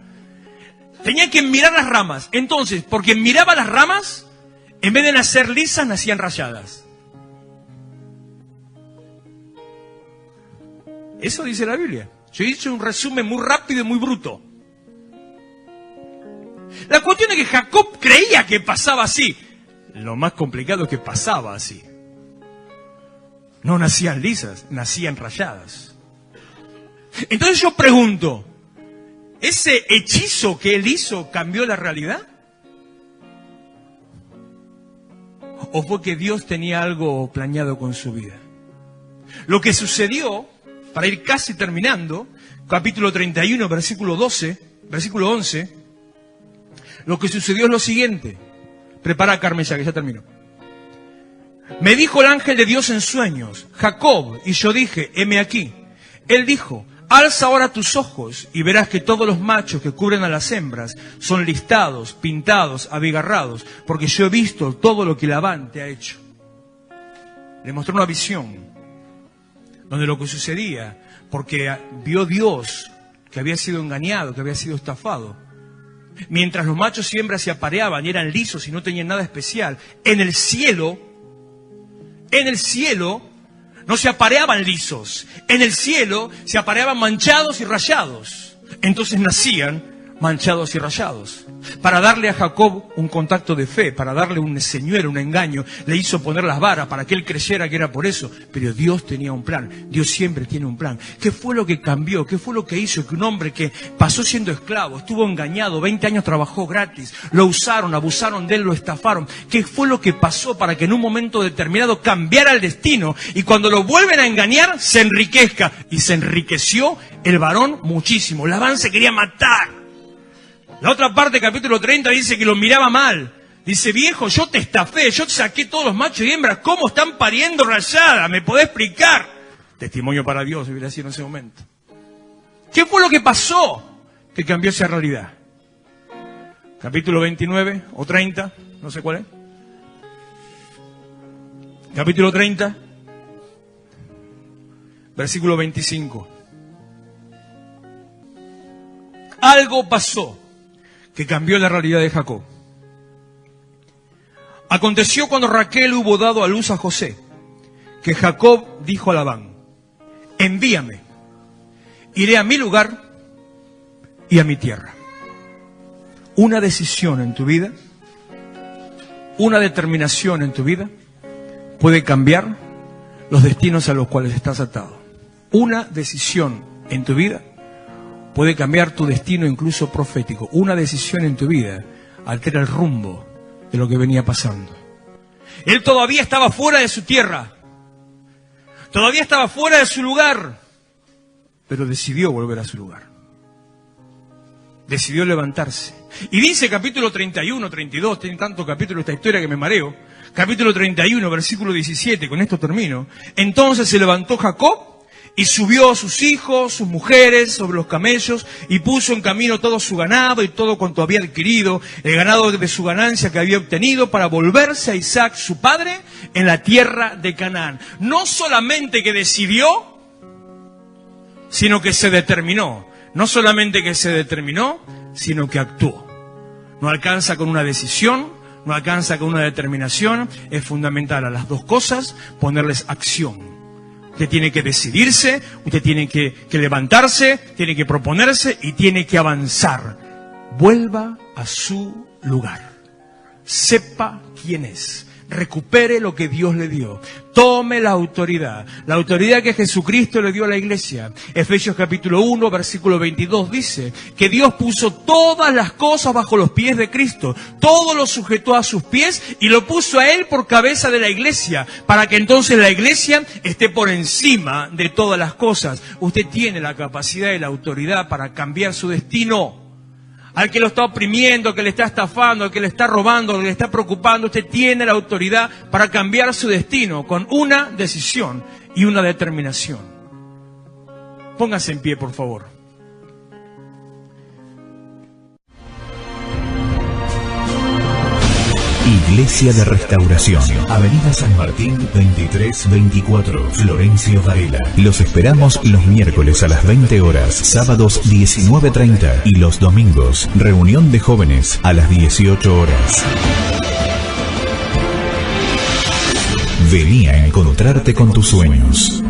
Speaker 2: Tenía que mirar las ramas. Entonces, porque miraba las ramas, en vez de nacer lisas, nacían rayadas. Eso dice la Biblia. Yo he hecho un resumen muy rápido y muy bruto. La cuestión es que Jacob creía que pasaba así. Lo más complicado es que pasaba así. No nacían lisas, nacían rayadas. Entonces yo pregunto, ¿ese hechizo que él hizo cambió la realidad? ¿O fue que Dios tenía algo planeado con su vida? Lo que sucedió, para ir casi terminando, capítulo 31, versículo 11, lo que sucedió es lo siguiente. Prepara, Carmen, ya que ya terminó. Me dijo el ángel de Dios en sueños, Jacob, y yo dije, heme aquí. Él dijo, alza ahora tus ojos y verás que todos los machos que cubren a las hembras son listados, pintados, abigarrados, porque yo he visto todo lo que Labán te ha hecho. Le mostró una visión donde lo que sucedía, porque vio Dios que había sido engañado, que había sido estafado. Mientras los machos y hembras se apareaban y eran lisos y no tenían nada especial, en el cielo no se apareaban lisos. En el cielo se apareaban manchados y rayados. Entonces nacían manchados y rayados. Para darle a Jacob un contacto de fe, para darle un señuelo, un engaño, le hizo poner las varas para que él creyera que era por eso. Pero Dios tenía un plan. Dios siempre tiene un plan. ¿Qué fue lo que cambió? ¿Qué fue lo que hizo que un hombre que pasó siendo esclavo, estuvo engañado, 20 años trabajó gratis, lo usaron, abusaron de él, lo estafaron? ¿Qué fue lo que pasó para que en un momento determinado cambiara el destino y cuando lo vuelven a engañar se enriquezca? Y se enriqueció el varón muchísimo. Labán se quería matar. La otra parte, capítulo 30, dice que lo miraba mal. Dice, viejo, yo te estafé, yo te saqué todos los machos y hembras. ¿Cómo están pariendo rayadas? ¿Me podés explicar? Testimonio para Dios, hubiera sido en ese momento. ¿Qué fue lo que pasó que cambió esa realidad? Capítulo 29 o 30, no sé cuál es. capítulo 30, versículo 25. Algo pasó que cambió la realidad de Jacob. Aconteció cuando Raquel hubo dado a luz a José, que Jacob dijo a Labán: envíame, iré a mi lugar y a mi tierra. Una decisión en tu vida, una determinación en tu vida, puede cambiar los destinos a los cuales estás atado. Una decisión en tu vida puede cambiar tu destino, incluso profético. Una decisión en tu vida altera el rumbo de lo que venía pasando. Él todavía estaba fuera de su tierra, todavía estaba fuera de su lugar, pero decidió volver a su lugar. Decidió levantarse. Y dice capítulo 31, 32, tiene tanto capítulo esta historia que me mareo. Capítulo 31, versículo 17, con esto termino. Entonces se levantó Jacob y subió a sus hijos, sus mujeres, sobre los camellos, y puso en camino todo su ganado y todo cuanto había adquirido, el ganado de su ganancia que había obtenido, para volverse a Isaac, su padre, en la tierra de Canaán. No solamente que decidió, sino que se determinó. No solamente que se determinó, sino que actuó. No alcanza con una decisión, no alcanza con una determinación. Es fundamental a las dos cosas ponerles acción. Usted tiene que decidirse, usted tiene que levantarse, tiene que proponerse y tiene que avanzar. Vuelva a su lugar. Sepa quién es. Recupere lo que Dios le dio. Tome la autoridad que Jesucristo le dio a la iglesia. Efesios capítulo 1, versículo 22 dice que Dios puso todas las cosas bajo los pies de Cristo. Todo lo sujetó a sus pies y lo puso a Él por cabeza de la iglesia, para que entonces la iglesia esté por encima de todas las cosas. Usted tiene la capacidad y la autoridad para cambiar su destino. Al que lo está oprimiendo, al que le está estafando, al que le está robando, al que le está preocupando, usted tiene la autoridad para cambiar su destino con una decisión y una determinación. Póngase en pie, por favor.
Speaker 1: Iglesia de Restauración, Avenida San Martín 2324, Florencio Varela. Los esperamos los miércoles a las 20 horas, sábados 19:30 y los domingos, reunión de jóvenes a las 18 horas. Vení a encontrarte con tus sueños.